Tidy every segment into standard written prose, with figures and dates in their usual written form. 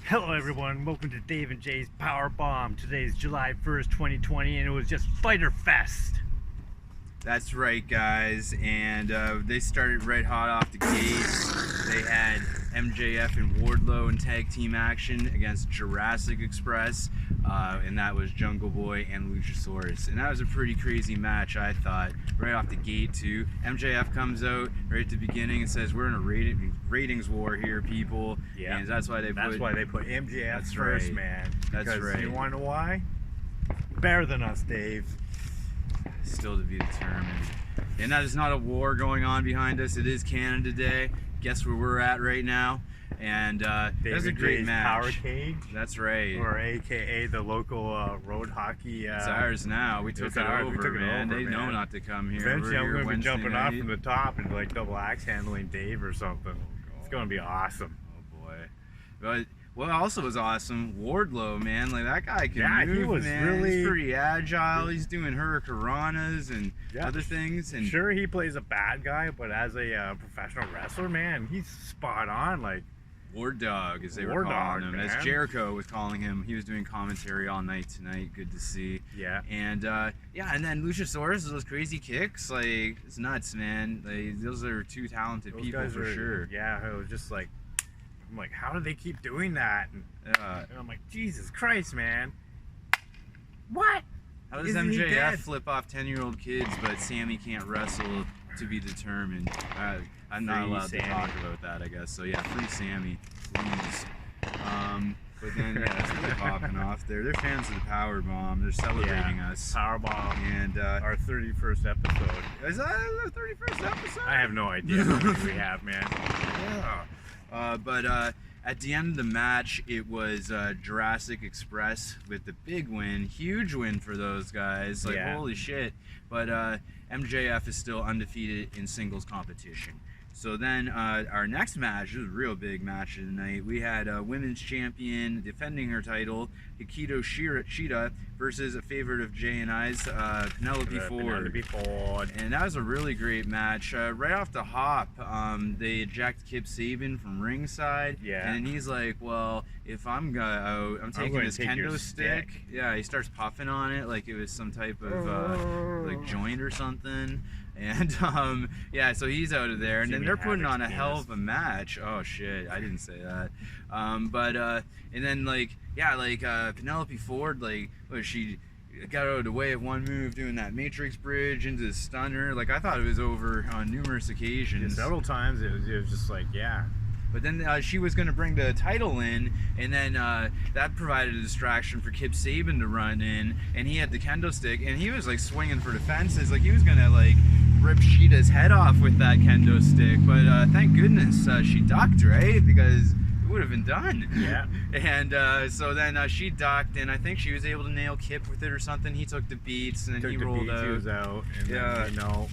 Hello everyone, welcome to Dave and Jay's Power Bomb. Today's July 1st, 2020, and it was just Fyter Fest. That's right, guys, and they started red hot off the gate. They had MJF and Wardlow in tag team action against Jurassic Express, and that was Jungle Boy and Luchasaurus. And that was a pretty crazy match, I thought, right off the gate, too. MJF comes out right at the beginning and says, "We're in a ratings war here, people." Yeah, and that's why they put MJF first, right. Man. That's because right. You want to know why? Better than us, Dave. Still to be determined. And that is not a war going on behind us. It is Canada Day. Guess where we're at right now. And that was a great match. Power Cage. That's right. Or AKA the local road hockey. It's ours now. We took it over, man. They know not to come here. Eventually, I'm going to be jumping night. off from the top and like double axe handling Dave or something. It's going to be awesome. Oh boy. But what also was awesome, Wardlow, man. Like, that guy can move, he was man. really... He's pretty agile. He's doing hurricanranas and other things. And sure, he plays a bad guy, but as a professional wrestler, man, he's spot on. Like War Dog, as they were calling him, man. As Jericho was calling him. He was doing commentary all night tonight. Good to see. Yeah. And and then Luchasaurus, those crazy kicks, like, it's nuts, man. Like, those are two talented people for sure. Yeah, it was just like, I'm like, how do they keep doing that? And I'm like, Jesus Christ, man. What? How does MJF flip off 10-year-old kids, but Sammy can't wrestle to be determined? I'm not allowed to talk about that, I guess. So yeah, free Sammy, please. But then that's what they're popping off there. They're fans of the Power Bomb. They're celebrating us. Power Bomb. And our 31st episode. Is that our 31st episode? I have no idea how many we have, man. Yeah. But at the end of the match, it was Jurassic Express with the big win. Huge win for those guys. Like, holy shit. But MJF is still undefeated in singles competition. So then our next match, this was a real big match of the night. We had women's champion defending her title, Hikaru Shida, versus a favorite of Jay and I's, Penelope Ford. And that was a really great match. Right off the hop, they eject Kip Sabian from ringside. Yeah. And he's like, well, if I'm taking this kendo stick. Yeah, he starts puffing on it like it was some type of like joint or something. And so he's out of there, and then they're putting on a hell of a match. Oh shit, I didn't say that. And then Penelope Ford, she got out of the way of one move doing that Matrix bridge into the stunner. Like, I thought it was over on numerous occasions. Yeah, several times it was just like, yeah. But then she was going to bring the title in, and then that provided a distraction for Kip Sabian to run in, and he had the kendo stick, and he was like swinging for the fences, like he was going to like rip Shida's head off with that kendo stick. But thank goodness she ducked, right? Because it would have been done. Yeah. And so then she ducked, and I think she was able to nail Kip with it or something. He took the beats, and then he rolled out. He was out. And then,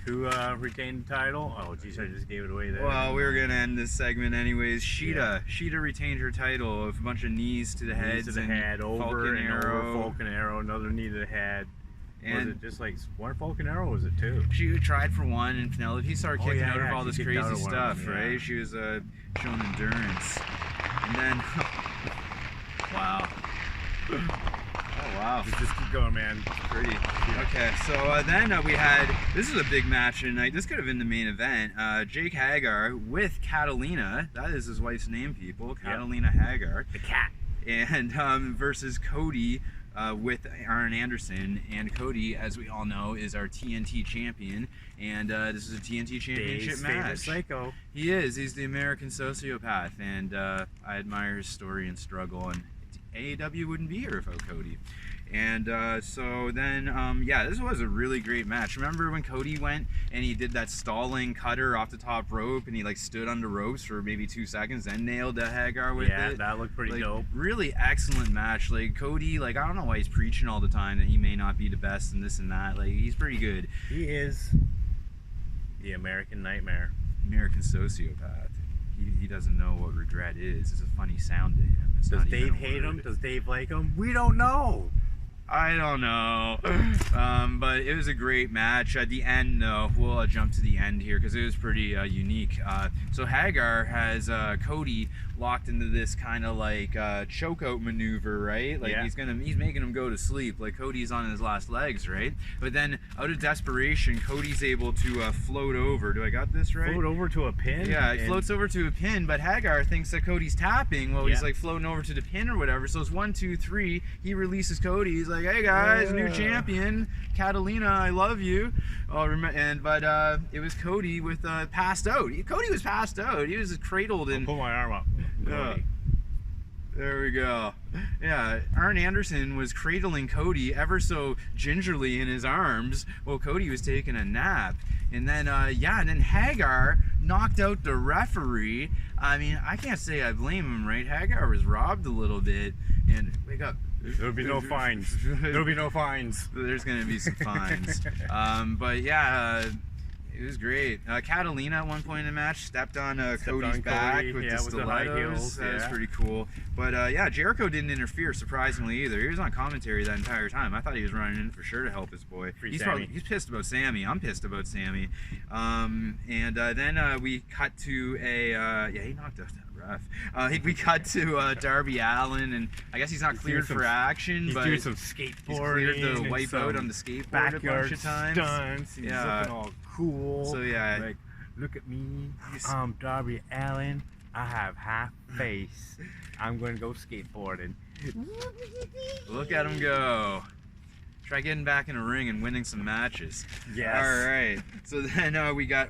who retained the title? Oh, geez, I just gave it away there. Well, we were going to end this segment anyways. Shida retained her title with a bunch of knees to the head. Knees to the head, over and over, Falcon Arrow, another knee to the head. And was it just like one Falcon Arrow, or was it two? She tried for one, and Penelope started kicking out of all this crazy stuff, right? She was showing endurance. And then, wow. Oh, wow. Just keep going, man. Pretty. Okay, so then we had, this is a big match tonight. This could have been the main event. Jake Hager with Catalina. That is his wife's name, people. Catalina Hager. The cat. And versus Cody with Arn Anderson. And Cody, as we all know, is our TNT champion. And this is a TNT championship match. Psycho. He is. He's the American sociopath. And I admire his story and struggle. And AEW wouldn't be here without Cody. And so then, this was a really great match. Remember when Cody went and he did that stalling cutter off the top rope, and he like stood under ropes for maybe 2 seconds, then nailed the Hager with it? Yeah, that looked pretty dope. Really excellent match. Like, Cody, like, I don't know why he's preaching all the time that he may not be the best and this and that. Like, he's pretty good. He is the American Nightmare. American sociopath. He doesn't know what regret is. It's a funny sound to him. It's Does Dave hate him? Does Dave like him? We don't know. I don't know. But it was a great match. At the end, though, we'll jump to the end here because it was pretty unique. So Hager has Cody locked into this kind of like chokeout maneuver, right? Like he's making him go to sleep. Like Cody's on his last legs, right? But then out of desperation, Cody's able to float over. Do I got this right? Float over to a pin? Yeah, he floats over to a pin, but Hager thinks that Cody's tapping while he's like floating over to the pin or whatever. So it's 1, 2, 3. He releases Cody. He's like, "Hey guys, new champion, Catalina, I love you." But it was Cody with passed out. Cody was passed out. He was cradled and. I'll pull my arm up. There we go. Yeah, Arn Anderson was cradling Cody ever so gingerly in his arms while Cody was taking a nap. And then, and then Hager knocked out the referee. I mean, I can't say I blame him, right? Hager was robbed a little bit. And wake up. There'll be no fines. There'll be no fines. There's going to be some fines. But yeah, it was great. Catalina at one point in the match stepped on Cody's back with the stilettos. That was pretty cool. But Jericho didn't interfere surprisingly either. He was on commentary that entire time. I thought he was running in for sure to help his boy. He's pissed about Sammy. I'm pissed about Sammy. Then we cut to he knocked out that ref. We cut to Darby Allin, and I guess he's not cleared for action. He's doing some skateboarding. He's cleared the wipeout on the skateboard a bunch of times. Stunts. He's looking all cool. So like, look at me. I'm Darby Allin. I have half face. I'm going to go skateboarding. Look at him go. Try getting back in a ring and winning some matches. Yes. All right. So then we got,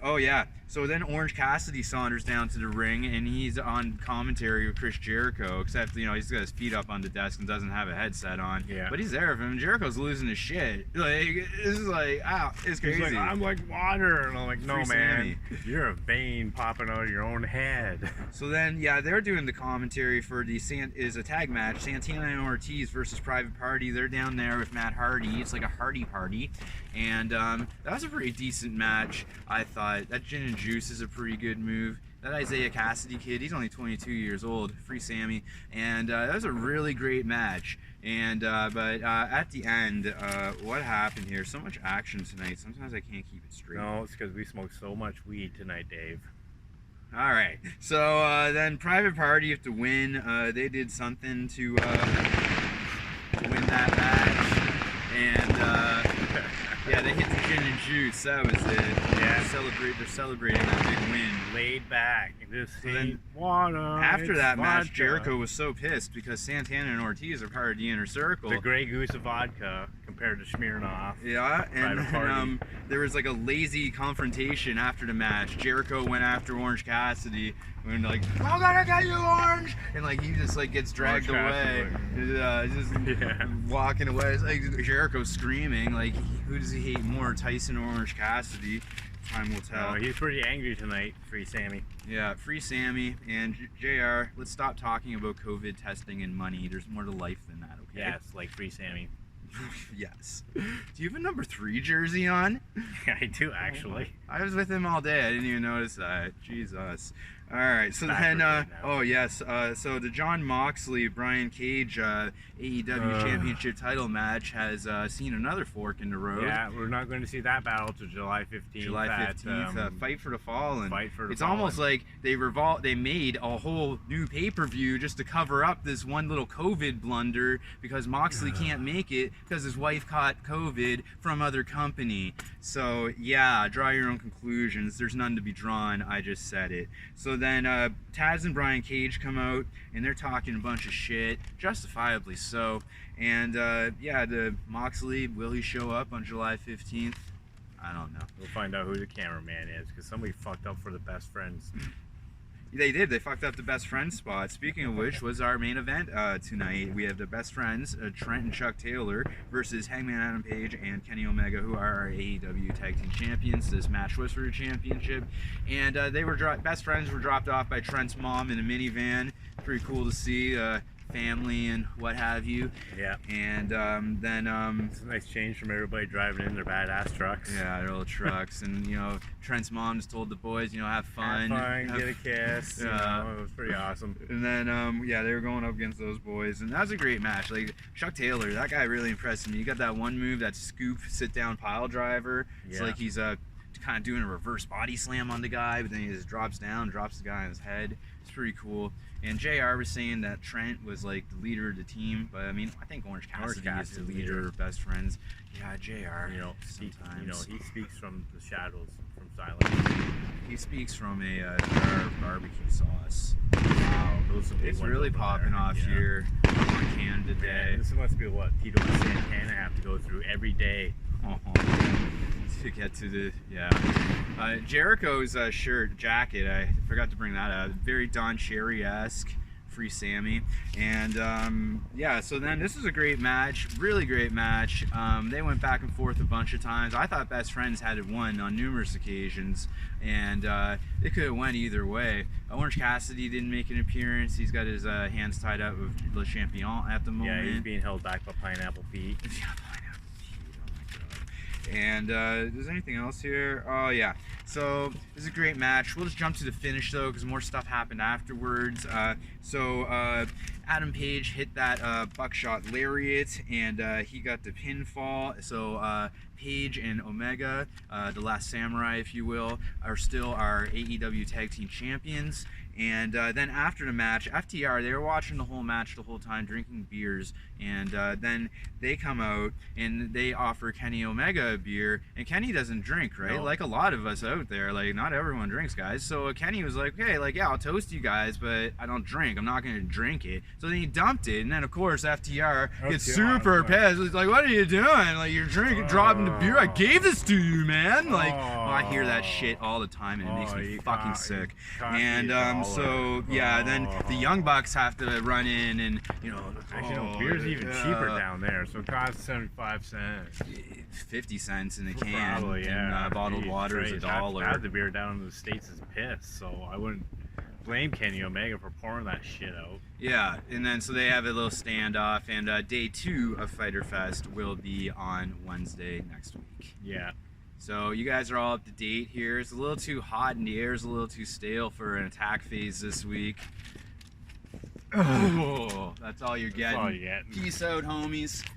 So then Orange Cassidy saunters down to the ring, and he's on commentary with Chris Jericho, except, he's got his feet up on the desk and doesn't have a headset on. Yeah. But he's there with him, and Jericho's losing his shit. Like, this is like, it's crazy. He's like, I'm like water. And I'm like, no, man. You're a vein popping out of your own head. So then, they're doing the commentary for is a tag match. Santana and Ortiz versus Private Party. They're down there with Matt Hardy. It's like a Hardy party. And that was a pretty decent match, I thought. That gin and juice is a pretty good move. That Isaiah Cassidy kid, he's only 22 years old. Free Sammy. And that was a really great match. And but at the end, what happened here? So much action tonight. Sometimes I can't keep it straight. No, it's because we smoked so much weed tonight, Dave. All right. So then Private Party have to win. They did something to win that match. And they hit the gin and juice. That was it. Yeah. They're celebrating that big win. Laid back. Just water. After that match, Jericho was so pissed because Santana and Ortiz are part of the Inner Circle. The Grey Goose of vodka compared to Smirnoff. Yeah, and there was like a lazy confrontation after the match. Jericho went after Orange Cassidy and like, I'm gonna get you, Orange! And like he just like gets dragged away. Walking away. It's like Jericho's screaming. Like, who does he hate more, Tyson or Orange Cassidy? Time will tell. He's pretty angry tonight, Free Sammy. Yeah, Free Sammy. And JR, let's stop talking about COVID testing and money. There's more to life than that, okay? Yes, like Free Sammy. Yes. Do you have a number 3 jersey on? Yeah, I do, actually. I was with him all day. I didn't even notice that. Jesus. All right. So then, so the Jon Moxley, Brian Cage AEW Championship title match has seen another fork in the road. Yeah, we're not going to see that battle till July 15th. July 15th, Fight for the Fallen. It's almost like they made a whole new pay-per-view just to cover up this one little COVID blunder because Moxley can't make it because his wife caught COVID from other company. So yeah, draw your own conclusions. There's none to be drawn. I just said it. So then Tazz and Brian Cage come out and they're talking a bunch of shit, justifiably so. And the Moxley, will he show up on July 15th? I don't know. We'll find out who the cameraman is because somebody fucked up for the best friends. They did. They fucked up the best friends spot. Speaking of which, was our main event tonight. We have the best friends, Trent and Chuck Taylor, versus Hangman Adam Page and Kenny Omega, who are our AEW Tag Team Champions. This match was for the championship. And best friends were dropped off by Trent's mom in a minivan. Pretty cool to see. family and what have you. Yeah. And then it's a nice change from everybody driving in their badass trucks. Yeah, their old trucks. And you know, Trent's mom just told the boys, you know, have fun, get a kiss. Yeah. You know, it was pretty awesome. And then yeah, they were going up against those boys, and that was a great match. Like Chuck Taylor, that guy really impressed me. You got that one move, that scoop sit down pile driver. It's like he's kind of doing a reverse body slam on the guy, but then he just drops down, drops the guy on his head. It's pretty cool. And JR was saying that Trent was like the leader of the team, but I mean, I think Orange Cassidy is the leader of Best Friends. Yeah, JR. You know, sometimes. he speaks from the shadows, from silence. He speaks from a jar of barbecue sauce. Wow, it's really popping off here in Canada today. This must be what Tito and Santana have to go through every day. To get to the Jericho's jacket, I forgot to bring that up. Very Don Cherry-esque, Free Sammy. And yeah, so then this is a great match, really great match. They went back and forth a bunch of times. I thought Best Friends had it won on numerous occasions, and it could have went either way. Orange Cassidy didn't make an appearance. He's got his hands tied up with Le Champion at the moment. Yeah, he's being held back by Pineapple Pete. And is anything else here? Oh yeah, so this is a great match. We'll just jump to the finish though, because more stuff happened afterwards. Adam Page hit that buckshot lariat, and he got the pinfall. So Page and Omega, the Last Samurai if you will, are still our AEW Tag Team Champions. And then after the match, FTR, they were watching the whole match the whole time, drinking beers, and then they come out and they offer Kenny Omega a beer, and Kenny doesn't drink, right? No. Like a lot of us out there, like not everyone drinks, guys. So Kenny was like, okay, like yeah, I'll toast you guys, but I don't drink. I'm not gonna drink it. So then he dumped it, and then of course FTR gets super pissed. It's like, what are you doing? Like you're drinking, dropping the beer. I gave this to you, man. Like I hear that shit all the time, and it makes me fucking sick. And so yeah, then the Young Bucks have to run in, and you know, actually, no, beer's even cheaper down there, so it costs 75 cents. 50 cents in a can. Probably, yeah. And bottled water is $1. Half the beer down in the States is piss, so I wouldn't blame Kenny Omega for pouring that shit out. Yeah, and then so they have a little standoff, and day 2 of Fyter Fest will be on Wednesday next week. Yeah. So you guys are all up to date here. It's a little too hot and the air's a little too stale for an attack phase this week. Oh, that's all you're getting. That's all you're getting. Peace out, homies.